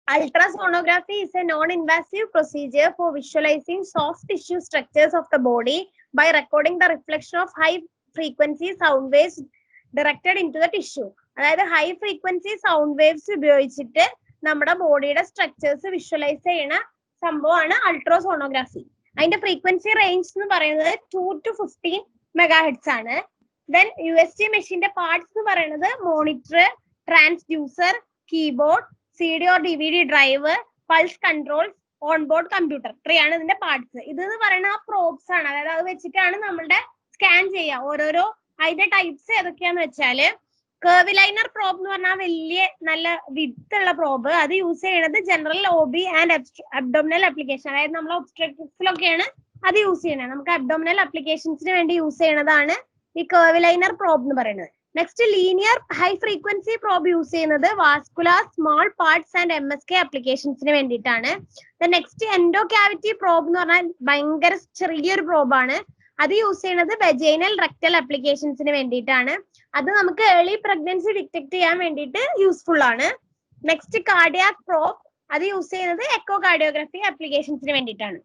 Ultrasonography is a non-invasive procedure for visualizing soft tissue structures of the body by recording the reflection of high-frequency sound waves directed into the tissue. അതായത് high frequency sound waves ഉപയോഗിച്ചിട്ട് നമ്മുടെ ബോഡിയുടെ structures visualise ചെയ്യുന്ന സംഭവമാണ് ultrasonography. അതിന്റെ frequency range എന്ന് പറയുന്നത് 2 to 15 megahertz ആണ്. ദെൻ USG മെഷീന്റെ പാർട്സ് എന്ന് പറയുന്നത് monitor, transducer, keyboard, CD or DVD drive, pulse control, onboard computer, ഇത്രയാണ് ഇതിന്റെ പാർട്സ്. ഇത് എന്ന് പറയുന്ന ആ പ്രോബ്സ് ആണ്. അതായത് അത് വെച്ചിട്ടാണ് നമ്മളുടെ സ്കാൻ ചെയ്യുക. ഓരോരോ അതിന്റെ ടൈപ്സ് ഏതൊക്കെയാന്ന് വെച്ചാല് കർവിലൈനർ പ്രോബ് എന്ന് പറഞ്ഞാൽ വലിയ നല്ല വിഡ്ത്ത് ഉള്ള പ്രോബ്. അത് യൂസ് ചെയ്യുന്നത് general OB and abdominal application. അതായത് നമ്മൾ ഒബ്സ്ട്രക്ടിവ്സിലൊക്കെയാണ് അത് യൂസ് ചെയ്യുന്നത്. നമുക്ക് അബ്ഡോമിനൽ ആപ്ലിക്കേഷൻസിന് വേണ്ടി യൂസ് ചെയ്യുന്നതാണ് ഈ കർവിലൈനർ പ്രോബ് എന്ന് പറയുന്നത്. Next linear high frequency probe use ചെയ്യുന്നത് vascular, small parts and MSK ആപ്ലിക്കേഷൻസിന് വേണ്ടിയിട്ടാണ്. നെക്സ്റ്റ് എൻഡോ ക്യാവിറ്റി പ്രോബ് എന്ന് പറഞ്ഞാൽ ഭയങ്കര ചെറിയൊരു പ്രോബാണ്. അത് യൂസ് ചെയ്യുന്നത് വെജൈനൽ റെക്ടൽ ആപ്ലിക്കേഷൻസിന് വേണ്ടിയിട്ടാണ്. അത് നമുക്ക് ഏർലി പ്രഗ്നൻസി ഡിറ്റക്ട് ചെയ്യാൻ വേണ്ടിയിട്ട് യൂസ്ഫുൾ ആണ്. നെക്സ്റ്റ് കാർഡിയാക് പ്രോബ്, അത് യൂസ് ചെയ്യുന്നത് എക്കോ കാർഡിയോഗ്രഫി ആപ്ലിക്കേഷൻസിന് വേണ്ടിയിട്ടാണ്.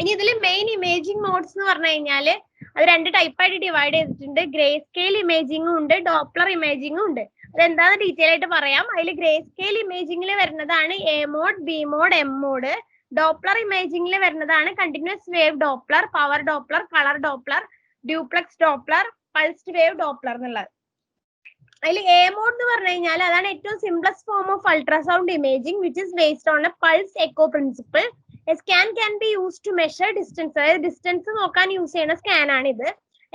ഇനി ഇതിൽ മെയിൻ ഇമേജിംഗ് മോഡ്സ് എന്ന് പറഞ്ഞു കഴിഞ്ഞാൽ അത് 2 ടൈപ്പായിട്ട് ഡിവൈഡ് ചെയ്തിട്ടുണ്ട്. ഗ്രേ സ്കെയിൽ ഇമേജിംഗും ഉണ്ട്, ഡോപ്ലർ ഇമേജിംഗും ഉണ്ട്. അതെന്താന്ന് ഡീറ്റെയിൽ ആയിട്ട് പറയാം. അതിൽ ഗ്രേ സ്കെയിൽ ഇമേജിംഗിൽ വരുന്നതാണ് A mode, B mode, M mode. Doppler ഇമേജിംഗിൽ വരുന്നതാണ് continuous wave Doppler, power Doppler, colour Doppler, duplex Doppler, pulsed wave Doppler എന്നുള്ളത്. അതിൽ A മോഡ് എന്ന് പറഞ്ഞു കഴിഞ്ഞാൽ അതാണ് ഏറ്റവും simplest form of ultrasound imaging which is based on a pulse echo principle. A scan can be used to measure distance. അതായത് distance നോക്കാൻ use ചെയ്യുന്ന സ്കാൻ ആണ് ഇത്.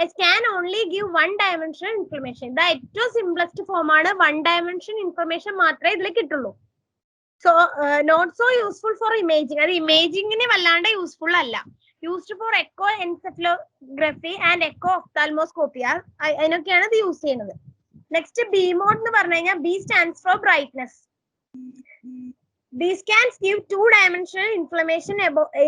A scan only give one dimensional information. ഇത് ഏറ്റവും simplest form ആണ്. 1 dimension information മാത്രമേ ഇതിൽ കിട്ടുള്ളൂ. So not so useful for imaging. അത് ഇമേജിങ്ങിന് വല്ലാണ്ട് യൂസ്ഫുൾ അല്ല. Used for echo encephalography and echo ophthalmoscopy, അതിനൊക്കെയാണ് ഇത് യൂസ് ചെയ്യുന്നത്. നെക്സ്റ്റ് B മോഡ് എന്ന് പറഞ്ഞു കഴിഞ്ഞാൽ B stands for brightness. B scans give 2-dimensional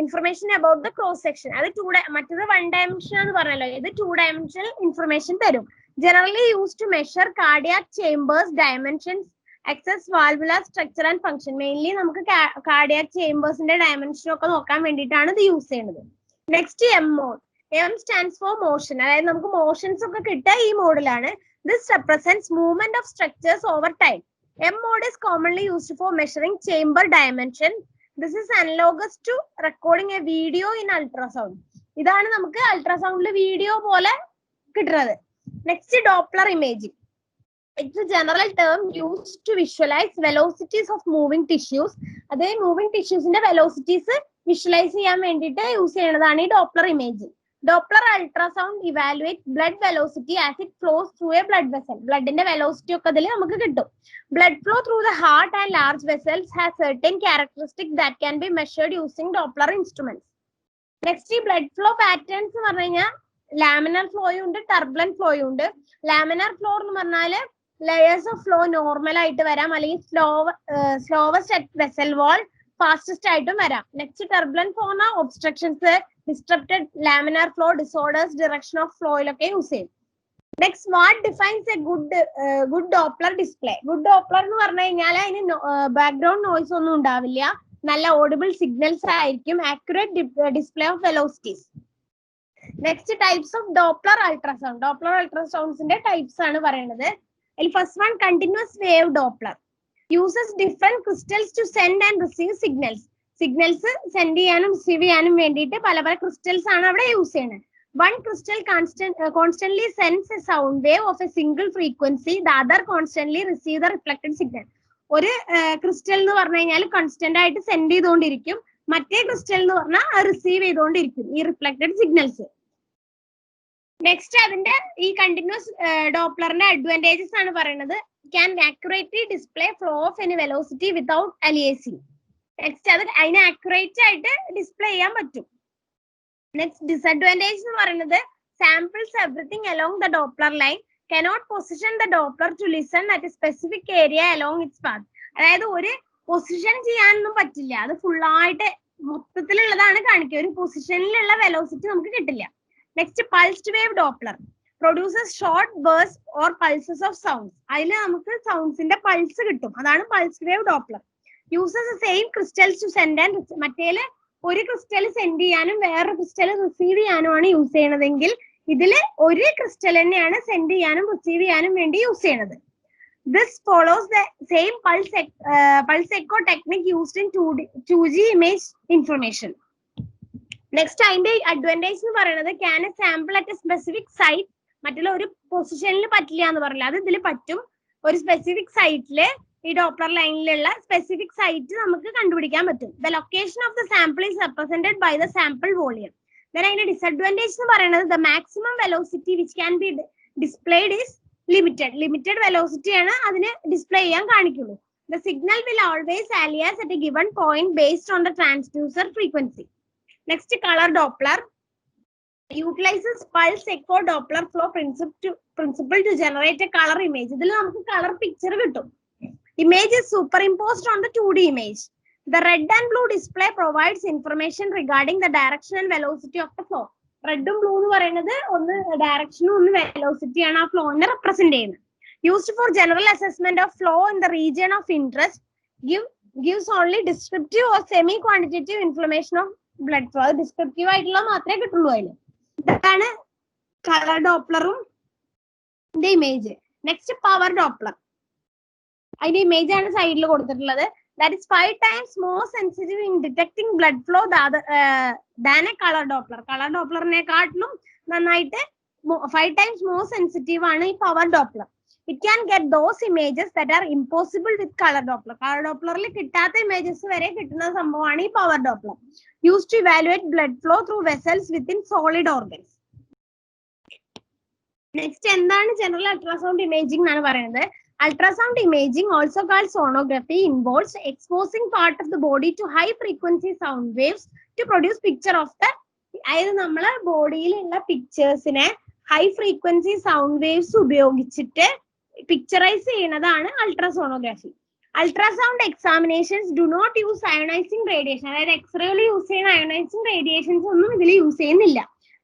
information about the cross section. അത് മറ്റത് 1 dimension എന്ന് പറഞ്ഞല്ലോ, ഇത് 2-dimensional information തരും. Generally used to measure cardiac chambers, dimensions, access valvular structure and function. Mainly നമുക്ക് cardiac chambersന്റെ dimension ഒക്കെ നോക്കാൻ വേണ്ടിയിട്ടാണ് ഇത് യൂസ് ചെയ്യുന്നത്. Next M mode. M stands for motion. അതായത് നമുക്ക് മോഷൻസ് ഒക്കെ കിട്ടുക ഈ മോഡിലാണ്. This represents movement of structures over time. M mode is commonly used for measuring chamber dimension. This is analogous to recording a video in ultrasound. ഇതാണ് നമുക്ക് അൾട്രാസൗണ്ടിൽ video പോലെ കിട്ടുന്നത്. Next Doppler imaging. It's a general term used to visualize velocities of moving tissues. അതേ moving ടിഷ്യൂസിന്റെ velocities visualise ചെയ്യാൻ വേണ്ടിയിട്ട് use ചെയ്യുന്നതാണ് ഈ Doppler imaging. Doppler ultrasound evaluates blood velocity as it flows through a blood vessel. Blood in the velocity of blood flow through the heart and large vessels has certain characteristics that can be measured using Doppler instruments. Next, blood flow patterns laminar flow and turbulent flow. Laminar flow layers of flow normal slowest at vessel wall, fastest item. Next, turbulent flow obstructions, disrupted laminar flow disorders, direction of flow use. Next, what defines a good Doppler display? Good Doppler nu parnayinjal background noise onnu undavilla, nalla audible signals aayirikkum, accurate display of velocities. Next, types of Doppler ultrasound. Doppler ultrasounds inde types aanu parayanathu. First one, continuous wave Doppler. Uses different crystals to send and receive signals. Signals send ചെയ്യാനും receive ചെയ്യാനും വേണ്ടിയിട്ട് പല crystals ആണ് അവിടെ use ചെയ്യുന്നത്. One crystal constantly sends a sound wave of a single frequency. The other constantly receive the reflected signal. ഒരു crystal എന്ന് പറഞ്ഞു കഴിഞ്ഞാൽ കോൺസ്റ്റന്റ് ആയിട്ട് സെൻഡ് ചെയ്തുകൊണ്ടിരിക്കും, മറ്റേ ക്രിസ്റ്റൽ എന്ന് പറഞ്ഞാൽ റിസീവ് ചെയ്തുകൊണ്ടിരിക്കും ഈ റിഫ്ലക്റ്റഡ് സിഗ്നൽസ്. നെക്സ്റ്റ് അതിന്റെ ഈ കണ്ടിന്യൂസ് ഡോപ്ലറിന്റെ അഡ്വാൻറ്റേജസ് ആണ് പറയുന്നത്. Can accurately display flow of any velocity without aliasing. Next, അത് അതിനെ ആക്യുറേറ്റ് ആയിട്ട് ഡിസ്പ്ലേ ചെയ്യാൻ പറ്റും. നെക്സ്റ്റ് ഡിസഡ്വാൻറ്റേജ് എന്ന് പറയുന്നത് samples everything along the Doppler line, cannot position the Doppler to listen at a specific area along its path. അതായത് ഒരു position ചെയ്യാനൊന്നും പറ്റില്ല, അത് ഫുള്ളായിട്ട് മൊത്തത്തിലുള്ളതാണ് കാണിക്കുക, ഒരു പൊസിഷനിലുള്ള വെലോസിറ്റി നമുക്ക് കിട്ടില്ല. Next, pulsed wave Doppler produces short bursts or pulses of sounds. അതിൽ നമുക്ക് സൗണ്ട്സിന്റെ പൾസ് കിട്ടും, അതാണ് pulsed wave Doppler. uses the same crystals to send and മറ്റേല് ഒരു ക്രിസ്റ്റൽ സെൻഡ് ചെയ്യാനും വേറൊരു ക്രിസ്റ്റൽ റിസീവ് ചെയ്യാനുമാണ് യൂസ് ചെയ്യണതെങ്കിൽ ഇതില് ഒരു ക്രിസ്റ്റൽ തന്നെയാണ് സെൻഡ് ചെയ്യാനും റിസീവ് ചെയ്യാനും വേണ്ടി യൂസ് ചെയ്യണത്. This follows the same pulse echo technique used in 2G image information. Next, അതിന്റെ അഡ്വാൻറ്റേജ് എന്ന് പറയുന്നത് can a sample at a specific site മറ്റുള്ള ഒരു പൊസിഷനിൽ പറ്റില്ല എന്ന് പറയില്ല, അത് ഇതിൽ പറ്റും. ഒരു സ്പെസിഫിക് സൈറ്റില് ഈ ഡോപ്ലർ ലൈനിലുള്ള സ്പെസിഫിക് സൈറ്റ് നമുക്ക് കണ്ടുപിടിക്കാൻ പറ്റും. The location of the sample is represented by the sample volume. Then അതിന്റെ ഡിസഡ്വാൻറ്റേജ് എന്ന് പറയുന്നത് the maximum velocity which can be displayed is limited velocity ആണ് അതിന് ഡിസ്പ്ലേ ചെയ്യാൻ കാണിക്കുള്ളൂ. The signal will always alias at a given point based on the transducer frequency. Next, color Doppler utilizes pulse echo Doppler flow principle to generate a color image. ഇതിൽ നമുക്ക് color picture കിട്ടും. Image is superimposed on the 2D image. The red and blue display provides information regarding the direction and velocity of the flow. Red and blue എന്ന് പറയുന്നത് ഒന്ന് direction ഒന്ന് velocity ആണ് ആ ഫ്ലോനെ represent ചെയ്യുന്നത്. Used for general assessment of flow in the region of interest, gives only descriptive or semi-quantitative information of blood flow. Descriptive ആയിട്ടുള്ള മാത്രമേ കിട്ടുള്ളൂ അതിൽ. ഇതാണ് കളർ ഡോപ്ലറും ഇമേജ്. Next power Doppler. അതിന്റെ ഇമേജ് ആണ് സൈഡിൽ കൊടുത്തിട്ടുള്ളത്. That is 5 times more sensitive in detecting blood flow than a color Doppler. Color Doppler-നെക്കാട്ടിലും നന്നായിട്ട് 5 times more sensitive ആണ് ഈ power Doppler. It can get those images that are impossible with color Doppler. Color Doppler-ൽ കിട്ടാത്ത images വരെ കിട്ടുന്ന സംഭവമാണ് ഈ power Doppler. Used to evaluate blood flow through vessels within solid organs. Next, എന്താണ് general ultrasound imaging എന്നാണ് പറയുന്നത്. Ultrasound imaging, also called sonography, involves exposing part of the body to high frequency sound waves to produce picture of the അതായത് നമ്മളെ ബോഡിയിലുള്ള പിക്ചേഴ്സിനെ high frequency sound waves ഉപയോഗിച്ചിട്ട് picturise ചെയ്യുന്നതാണ് ultrasonography. Ultrasound examinations do not use ionizing radiation. അതായത് എക്സ്റേയിൽ use ചെയ്യുന്ന ionizing radiations ഒന്നും ഇതിൽ use ചെയ്യുന്നില്ല.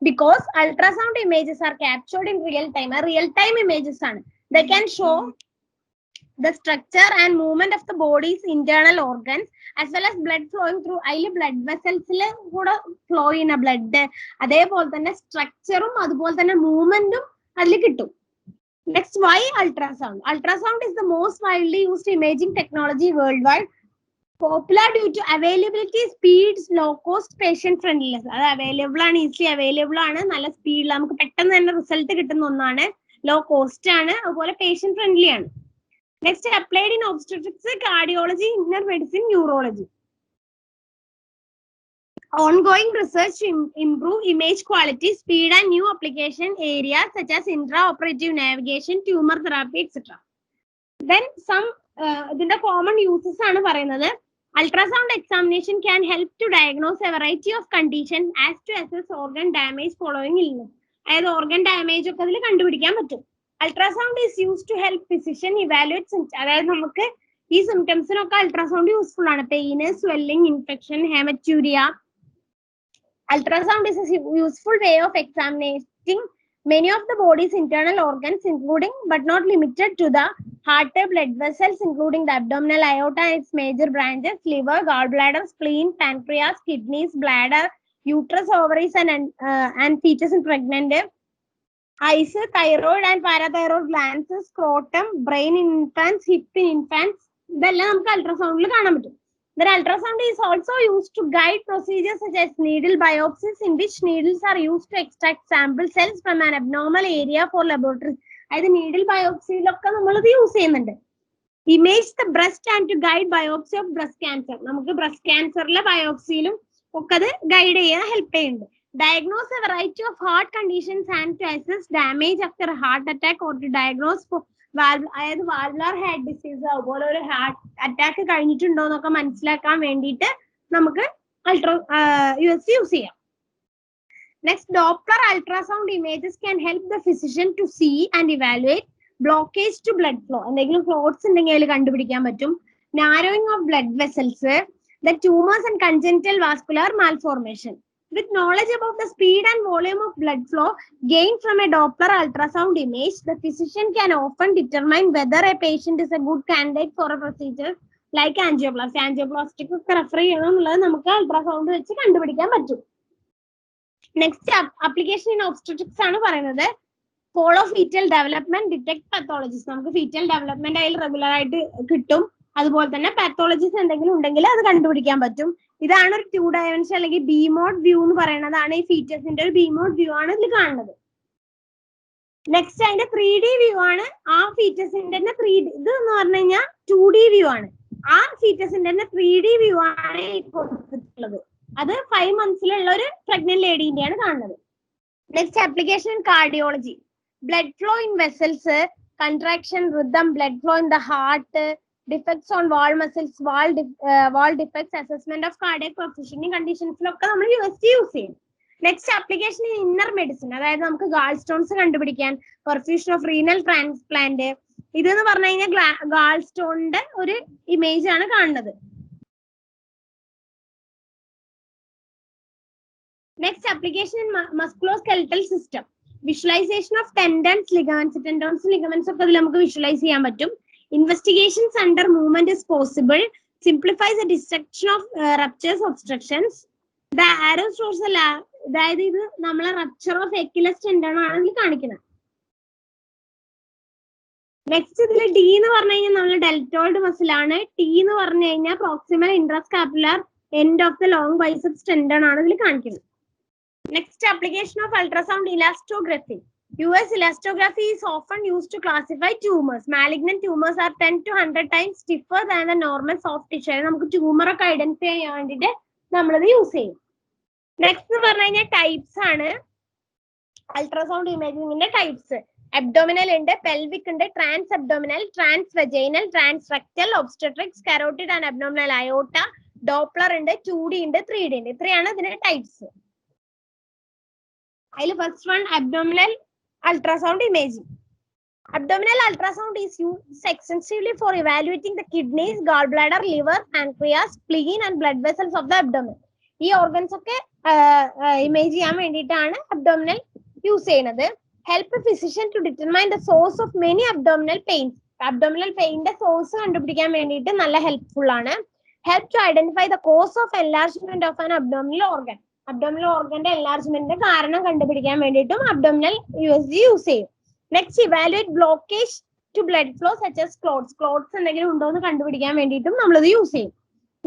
Because ultrasound images are captured in real time. Real time images ആണ്. They can show the structure and movement of the body's internal organs as well as blood flowing through അതിൽ blood വെസൽസിൽ കൂടെ flow ചെയ്യുന്ന blood, അതേപോലെ തന്നെ സ്ട്രക്ചറും അതുപോലെ തന്നെ മൂവ്മെന്റും അതിൽ കിട്ടും. Next, why ultrasound? Ultrasound is the most widely used imaging technology worldwide. Popular due to availability, speed, low cost, patient friendliness. അത് അവൈലബിൾ ആണ്, ഈസിലി അവൈലബിൾ ആണ്, നല്ല സ്പീഡിൽ നമുക്ക് പെട്ടെന്ന് തന്നെ റിസൾട്ട് കിട്ടുന്ന ഒന്നാണ്, ലോ കോസ്റ്റ് ആണ്, അതുപോലെ പേഷ്യന്റ് ഫ്രണ്ട്ലി ആണ്. Next, applied in obstetrics, cardiology, inner medicine, neurology. Ongoing research to improve image quality, speed and new application areas such as intraoperative navigation, tumor therapy, etc. Then some the common uses ആണ് പറയുന്നത്. Ultrasound examination can help to diagnose a variety of conditions as to assess organ damage following illness. അതായത് organ damage ഒക്കെ അതിൽ കണ്ടുപിടിക്കാൻ പറ്റും. Ultrasound is used to help physician evaluate symptoms. അതായത് നമുക്ക് ഈ സിംറ്റംസിനൊക്കെ അൾട്രാസൗണ്ട് യൂസ്ഫുൾ ആണ്. Pain, swelling, infection, haematuria. Ultrasound is a useful way of examining many of the body's internal organs, including but not limited to the heart, blood vessels, including the abdominal aorta and its major branches, liver, gallbladder, spleen, pancreas, kidneys, bladder, uterus, ovaries, and fetus in pregnant, eyes, thyroid and parathyroid glands, scrotum, brain in infants, hip in infants. ഇതെല്ലാം നമുക്ക് അൾട്രാസൗണ്ടിൽ കാണാൻ പറ്റും. Then ultrasound is also used to guide procedures such as needle biopsies, in which needles are used to extract sample cells from an abnormal area for laboratory. അതായത് needle ബയോപ്സിയിലൊക്കെ നമ്മളിത് use ചെയ്യുന്നുണ്ട്. Image the breast and to guide biopsy of breast cancer. നമുക്ക് breast ക്യാൻസറിലെ ബയോപ്സിയിലും ഒക്കെ അത് guide ചെയ്യാൻ help ചെയ്യുന്നുണ്ട്. Diagnose a variety of heart conditions and to assess damage after a heart attack or to diagnose for അതായത് valvular heart disease, അതുപോലെ ഒരു heart attack കഴിഞ്ഞിട്ടുണ്ടോ എന്നൊക്കെ മനസ്സിലാക്കാൻ വേണ്ടിയിട്ട് നമുക്ക് യൂസ് ചെയ്യാം. Next, Doppler ultrasound images can help the physician to see and evaluate blockage to blood flow. എന്തെങ്കിലും ക്ലോട്ട്സ് ഉണ്ടെങ്കിൽ അതിൽ കണ്ടുപിടിക്കാൻ പറ്റും. Narrowing of blood vessels, the tumours and congenital vascular malformation. With knowledge about the speed and volume of blood flow gained from a Doppler ultrasound image, the physician can often determine whether a patient is a good candidate for a procedure like angioplasty. Angioplastic ഒക്കെ refer ചെയ്യണം എന്നുള്ളത് നമുക്ക് ultrasound വെച്ച് കണ്ടുപിടിക്കാൻ പറ്റും. Next application in obstetrics ആണ് പറയുന്നത്. Follow fetal development, detect pathologies. നമുക്ക് ഫീറ്റൽ ഡെവലപ്മെന്റ് അതിൽ റെഗുലർ ആയിട്ട് കിട്ടും. അതുപോലെ തന്നെ പാത്തോളജീസ് എന്തെങ്കിലും ഉണ്ടെങ്കിൽ അത് കണ്ടുപിടിക്കാൻ പറ്റും. ഇതാണ് ഒരു 2 ഡയമെൻഷൻ അല്ലെങ്കിൽ ബിമോഡ് വ്യൂ എന്ന് പറയുന്നതാണ്. ഈ ഫീച്ചേഴ്സിന്റെ ഒരു ബിമോഡ് വ്യൂ ആണ് ഇതിൽ കാണുന്നത്. നെക്സ്റ്റ് അതിന്റെ 3D വ്യൂ ആണ്. ആ ഫീച്ചേഴ്സിന്റെ തന്നെ 3D, ഇത് എന്ന് പറഞ്ഞു കഴിഞ്ഞാൽ 2D വ്യൂ ആണ്. ആ ഫീച്ചേഴ്സിന്റെ തന്നെ 3D വ്യൂ ആണ് ഈ കൊടുത്തിട്ടുള്ളത്. അത് 5 monthsലുള്ള ഒരു പ്രഗ്നന്റ് ലേഡീന്റെയാണ് കാണുന്നത്. Next application in cardiology. Blood flow in vessels, contraction, rhythm, blood flow in the heart, defects on wall muscles, wall defects, assessment of cardiac പെർഫ്യൂഷനിങ് കണ്ടീഷൻസിലൊക്കെ നമ്മൾ യൂസ് ചെയ്യും. Next application in inner medicine, അതായത് നമുക്ക് gall stones കണ്ടുപിടിക്കാൻ, perfusion of renal transplant. ഇതെന്ന് പറഞ്ഞു കഴിഞ്ഞാൽ ഗാൾ സ്റ്റോണിന്റെ ഒരു ഇമേജ് ആണ് കാണുന്നത്. Next application in musculoskeletal system. Visualisation of tendons, ligaments. Tendons ligaments ഒക്കെ ഇതിൽ നമുക്ക് വിഷ്വലൈസ് ചെയ്യാൻ പറ്റും. Investigations under movement is possible. Simplifies the destruction of ruptures, obstructions. The arrow shows അതായത് ഇത് നമ്മളെ റപ്ചർ ഓഫ് എക്യുലസ് ടെൻഡൺ ആണ് ഇതിൽ കാണിക്കുന്നത്. നെക്സ്റ്റ് ഇതിൽ ഡി എന്ന് പറഞ്ഞു കഴിഞ്ഞാൽ നമ്മൾ ഡെൽറ്റോയിഡ് മസിൽ ആണ്. ടി എന്ന് പറഞ്ഞു കഴിഞ്ഞാൽ proximal intrascapular end of the long biceps tendon ആണ് ഇതിൽ കാണിക്കുന്നത്. Next application of ultrasound elastography. US elastography is often used to classify tumors. Malignant tumors are 10 to 100 times stiffer than the normal soft tissue. നമുക്ക് tumour ഒക്കെ identify ചെയ്യാൻ വേണ്ടിയിട്ട് നമ്മളത് use ചെയ്യും. Next എന്ന് പറഞ്ഞു കഴിഞ്ഞാൽ ടൈപ്സ് ആണ്. അൾട്രാസൗണ്ട് ഇമേജിങ്ങിന്റെ ടൈപ്സ്. അബ്ഡോമിനൽ ഉണ്ട്, പെൽവിക് ഉണ്ട്, trans abdominal, trans vaginal, trans rectal, obstetrics, carotid and abdominal aorta, Doppler ഉണ്ട്, 2D ഉണ്ട്, 3D ഉണ്ട്. ഇത്രയാണ് ഇതിന്റെ ടൈപ്സ്. അതിൽ first one abdominal ultrasound imaging. Abdominal ultrasound is used extensively for evaluating the kidneys, gallbladder, liver, pancreas, spleen and blood vessels of the abdomen. ഈ organs ഒക്കെ image ചെയ്യാൻ വേണ്ടിയിട്ടാണ് അബ്ഡോമിനൽ യൂസ് ചെയ്യുന്നത്. Help physician to determine the source of many abdominal pains. Abdominal പെയിന്റെ source കണ്ടുപിടിക്കാൻ വേണ്ടിയിട്ട് നല്ല helpful ആണ്. Help to identify the cause of enlargement of an abdominal organ. Abdominal ഓർഗന്റെ എൻലാർജ്മെന്റിന്റെ കാരണം കണ്ടുപിടിക്കാൻ വേണ്ടിയിട്ടും അബ്ഡോമിനൽ USG യൂസ് ചെയ്യും. Next evaluate blockage to blood flow such as clots. Clots എന്തെങ്കിലും ഉണ്ടോ എന്ന് കണ്ടുപിടിക്കാൻ വേണ്ടിയിട്ടും നമ്മളത് യൂസ് ചെയ്യും.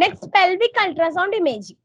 Next pelvic ultrasound imaging.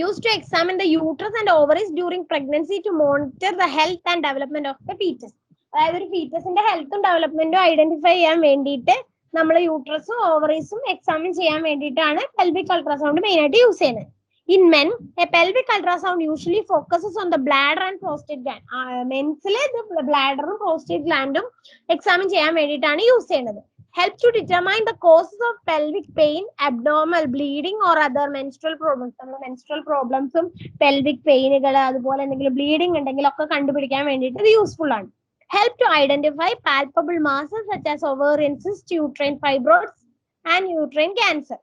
Used to examine the uterus and ovaries during pregnancy to monitor the health and development of the fetus. അതായത് ഒരു ഫീറ്റസിന്റെ ഹെൽത്തും ഡെവലപ്മെന്റും identify ചെയ്യാൻ വേണ്ടിയിട്ട് നമ്മൾ യൂട്രസും ഓവറീസും എക്സാമിൻ ചെയ്യാൻ വേണ്ടിയിട്ടാണ് പെൽവിക് അൾട്രാസൗണ്ട് മെയിൻ ആയിട്ട് യൂസ് ചെയ്യുന്നത്. In men, a pelvic ultrasound usually focuses on the bladder and prostate gland. മെൻസിലെ ബ്ലാഡറും പ്രോസ്റ്റേറ്റ് ഗ്ലാൻഡും എക്സാമിൻ ചെയ്യാൻ വേണ്ടിയിട്ടാണ് യൂസ് ചെയ്യുന്നത്. Help to determine the causes of pelvic pain, abdominal bleeding or other menstrual problems. നമ്മുടെ menstrual problemsഉം pelvic painകൾ അതുപോലെ എന്തെങ്കിലും bleeding ഉണ്ടെങ്കിൽ ഒക്കെ കണ്ടുപിടിക്കാൻ വേണ്ടിയിട്ട് ഇത് യൂസ്ഫുൾ ആണ്. Help to identify palpable masses such as ovarian cysts, uterine fibroids and uterine cancer.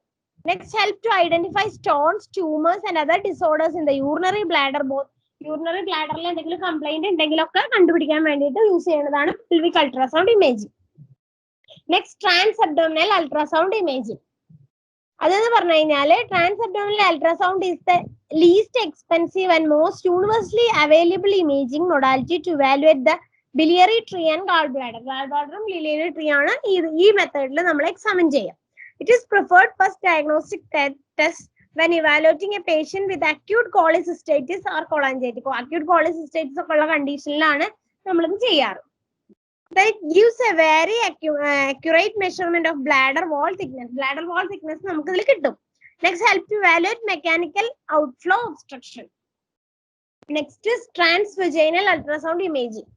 Next, help to identify stones, tumors and other disorders in the urinary bladder. Both urinary bladderൽ എന്തെങ്കിലും complaint ഉണ്ടെങ്കിലൊക്കെ കണ്ടുപിടിക്കാൻ വേണ്ടിയിട്ട് use ചെയ്യുന്നതാണ് pelvic ultrasound imaging. Next, trans-abdominal ultrasound imaging. അതെന്ന് പറഞ്ഞു കഴിഞ്ഞാല് trans-abdominal ultrasound is the least expensive and most universally available imaging modality to evaluate the biliary tree and gallbladder. Gallbladder biliary tree ആണ് ഈ മെത്തേഡിൽ നമ്മൾ എക്സാമിൻ ചെയ്യാം. It is preferred first diagnostic test when evaluating a patient with acute cholecystitis or cholangitis. Acute cholecystitis ഒക്കെ ഉള്ള കണ്ടീഷനിലാണ് നമ്മളിത് ചെയ്യാറ്. That gives a very accurate measurement of bladder wall thickness. Bladder wall thickness നമുക്ക് ഇതിൽ കിട്ടും. Next, help to evaluate mechanical outflow obstruction. Next is transvaginal ultrasound imaging.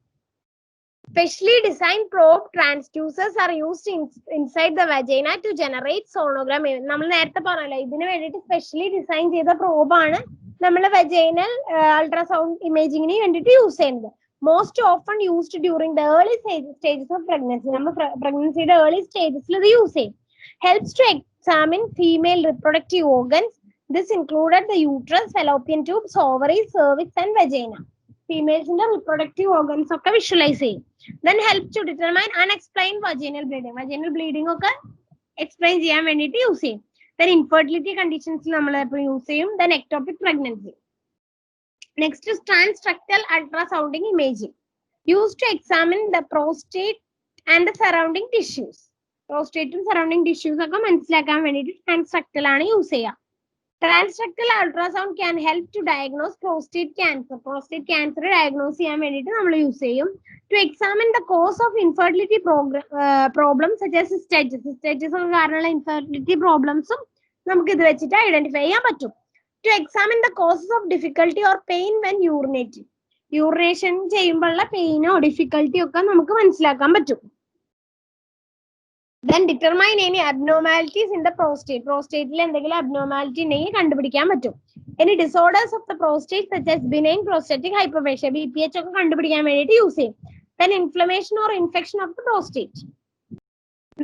Specially designed probe transducers are used inside the vagina to generate sonogram. നമ്മൾ നേരത്തെ പറഞ്ഞല്ലോ ഇതിന് വേണ്ടിയിട്ട് specially design ചെയ്ത probe ആണ് നമ്മൾ vaginal ultrasound imagingന് വേണ്ടിയിട്ട് യൂസ് ചെയ്യുന്നത്. Most often used during the early stages of pregnancy. നമ്മൾ pregnancyയുടെ early stagesൽ ഇത് യൂസ് ചെയ്യും. Helps to examine female reproductive organs. This included the uterus, fallopian tubes, ovaries, cervix and vagina. ഫീമെയിൽസിന്റെ reproductive organs ഒക്കെ visualise ചെയ്യും. Then help to determine unexplained vaginal bleeding. Vaginal bleeding ഒക്കെ explain ചെയ്യാൻ വേണ്ടിയിട്ട് use ചെയ്യും. Then infertility കണ്ടീഷൻസിൽ നമ്മൾ എപ്പോഴും use ചെയ്യും. Then ectopic pregnancy. Next transrectal അൾട്രാസൗണ്ടിങ് imaging use to examine the prostate and the surrounding tissues. പ്രോസ്റ്റേറ്റും സറൗണ്ടിങ് ടിഷ്യൂസ് ഒക്കെ മനസ്സിലാക്കാൻ വേണ്ടിയിട്ട് ട്രാൻസ്ട്രക്ടൽ ആണ് യൂസ് ചെയ്യുക. Transrectal ultrasound can help to diagnose prostate cancer. Prostate cancer diagnose ചെയ്യാൻ വേണ്ടിയിട്ട് നമ്മൾ യൂസ് ചെയ്യും. To examine the cause of infertility problems such as cystitis. Cystitis കാരണമുള്ള infertility problemsഉം നമുക്ക് ഇത് വെച്ചിട്ട് ഐഡന്റിഫൈ ചെയ്യാൻ പറ്റും. To examine the causes of difficulty or pain when urinating. Urination ചെയ്യുമ്പോഴുള്ള പെയിനോ ഡിഫിക്കൽട്ടിയോ ഒക്കെ നമുക്ക് മനസ്സിലാക്കാൻ പറ്റും. Then determine any abnormalities in the prostate. Prostate il endengilum abnormality undengi kandupidikkan pattum. Any disorders of the prostate such as benign prostatic hyperplasia BPH okke kandupidikkan vendittu use cheyum. Then inflammation or infection of the prostate.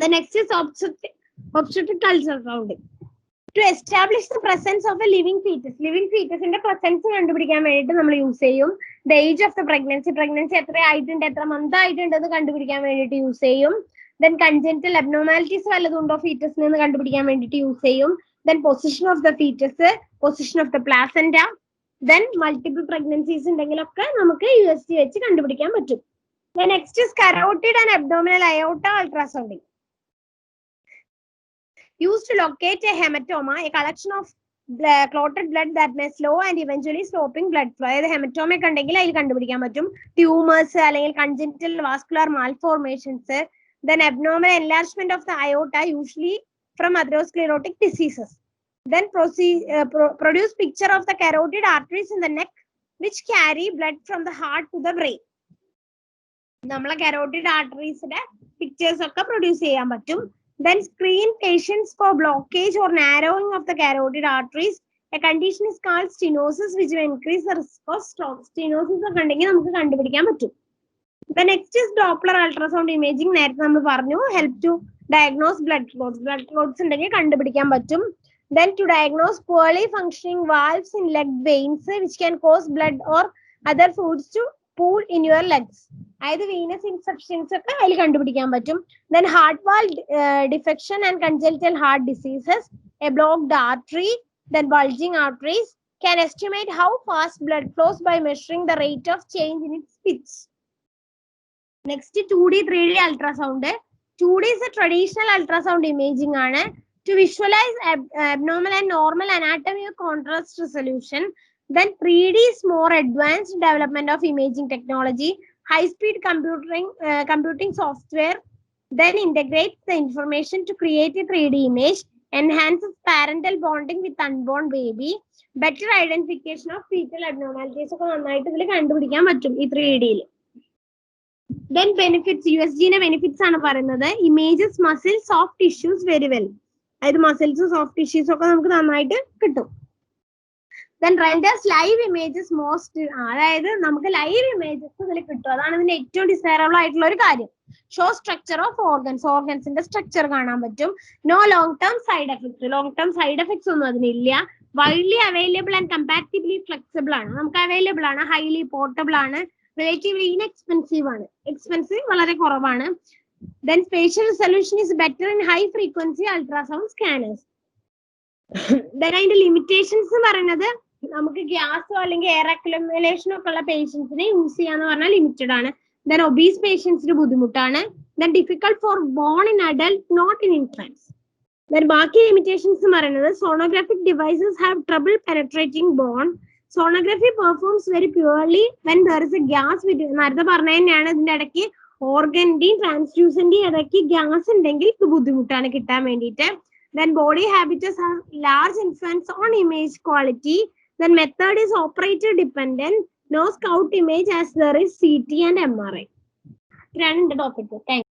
The next is obstetric ultrasound. To establish the presence of a living fetus. Living fetus inde presence kandupidikkan vendittu nammal use cheyum. The age of the pregnancy etra aayittunde etra month aayittunde ennu kandupidikkan vendittu use cheyum. Then congenital abnormalities വല്ലതുണ്ടോ ഫീറ്റസിന് എന്ന് കണ്ടുപിടിക്കാൻ വേണ്ടിയിട്ട് use ചെയ്യും. Then position of the fetus, position of the placenta, then multiple pregnancies ഉണ്ടെങ്കിലൊക്കെ നമുക്ക് USG വെച്ച് കണ്ടുപിടിക്കാൻ പറ്റും. Then next is carotid and abdominal aorta ultrasounding. Used to locate a hematoma, a collection of clotted blood that may slow and eventually stopping blood flow. അതായത് haematoma ഒക്കെ ഉണ്ടെങ്കിൽ അതിൽ കണ്ടുപിടിക്കാൻ പറ്റും. ട്യൂമേഴ്സ് അല്ലെങ്കിൽ congenital vascular malformations. Then abnormal enlargement of the aorta, usually from atherosclerotic diseases. Then produce picture of the carotid arteries in the neck which carry blood from the heart to the brain. Namala carotid arteries ide pictures okke produce cheyan pattum. Then screen patients for blockage or narrowing of the carotid arteries. A condition is called stenosis which will increase the risk of stroke. Stenosis okke undengi namukku kandupidikkan pattum. The next is Doppler ultrasound imaging. നേരത്തെ നമ്മൾ പറഞ്ഞു help to diagnose blood clots. Blood clots ഉണ്ടെങ്കിൽ കണ്ടുപിടിക്കാൻ പറ്റും. Then to diagnose poorly functioning valves in leg veins which can cause blood or other fluids to pool in your legs. അതായത് venous insufficiency ഒക്കെ അതിൽ കണ്ടുപിടിക്കാൻ പറ്റും. Then heart valve defection and congenital heart diseases, a blocked artery, then bulging arteries, can estimate how fast blood flows by measuring the rate of change in its pitch. Next 2D 3D ultrasound. 2D is a traditional ultrasound imaging ആണ്. To visualize abnormal and normal anatomy of contrast resolution. Then 3D is more advanced development of imaging technology, high speed computing software. Then integrates the information to create a 3D image, enhances parental bonding with unborn baby, better identification of fetal abnormalities ഒക്കെ നന്നായിട്ട് ഇതിൽ കണ്ടുപിടിക്കാൻ പറ്റും ഈ 3D യിൽ. Then benefits, USG benefits ആണ് പറയുന്നത്. Images muscle soft tissues very well. അതായത് മസിൽസ് സോഫ്റ്റ് ടിഷ്യൂസ് ഒക്കെ നമുക്ക് നന്നായിട്ട് കിട്ടും. Then renders live images most, അതായത് നമുക്ക് ലൈവ് ഇമേജസ് ഇതിൽ കിട്ടും. അതാണ് ഇതിന്റെ ഏറ്റവും ഡിസൈറബിൾ ആയിട്ടുള്ള ഒരു കാര്യം. ഷോ സ്ട്രക്ചർ ഓഫ് ഓർഗൻസിന്റെ സ്ട്രക്ചർ കാണാൻ പറ്റും. No long term side effects. Long term side effects ഒന്നും അതിനില്ല. Widely available and comparatively flexible ആണ്. നമുക്ക് അവൈലബിൾ ആണ്, ഹൈലി പോർട്ടബിൾ ആണ്, റിലേറ്റീവ്ലി ഇൻഎക്സ്പെൻസീവ് ആണ്. എക്സ്പെൻസീവ് വളരെ കുറവാണ്. Then spatial resolution is better in high frequency ultrasound scanners. Then അതിന്റെ ലിമിറ്റേഷൻസ് പറയുന്നത് നമുക്ക് ഗ്യാസോ അല്ലെങ്കിൽ എയർ അക്യുമുലേഷനോ ഒക്കെ ഉള്ള പേഷ്യൻസിനെ യൂസ് ചെയ്യാന്ന് പറഞ്ഞാൽ ലിമിറ്റഡ് ആണ്. Then obese പേഷ്യൻസിന് ബുദ്ധിമുട്ടാണ്. Then difficult for born in adult, not in infants. Then ബാക്കി ലിമിറ്റേഷൻസ് പറയുന്നത് sonographic devices have trouble penetrating bone. Sonography performs very purely when there is a gas. നേരത്തെ പറഞ്ഞ തന്നെയാണ് ഇതിന്റെ ഇടയ്ക്ക് ഓർഗന്റെയും ട്രാൻസ്ഡ്യൂസന്റെയും ഇടയ്ക്ക് ഗ്യാസ് ഉണ്ടെങ്കിൽ ഇത് ബുദ്ധിമുട്ടാണ് കിട്ടാൻ വേണ്ടിയിട്ട്. Then body habitus have large influence on image quality. Then method is operator dependent. No scout image as there is CT and MRI. ഇതാണ് എന്റെ ടോപ്പിക്. Thank you.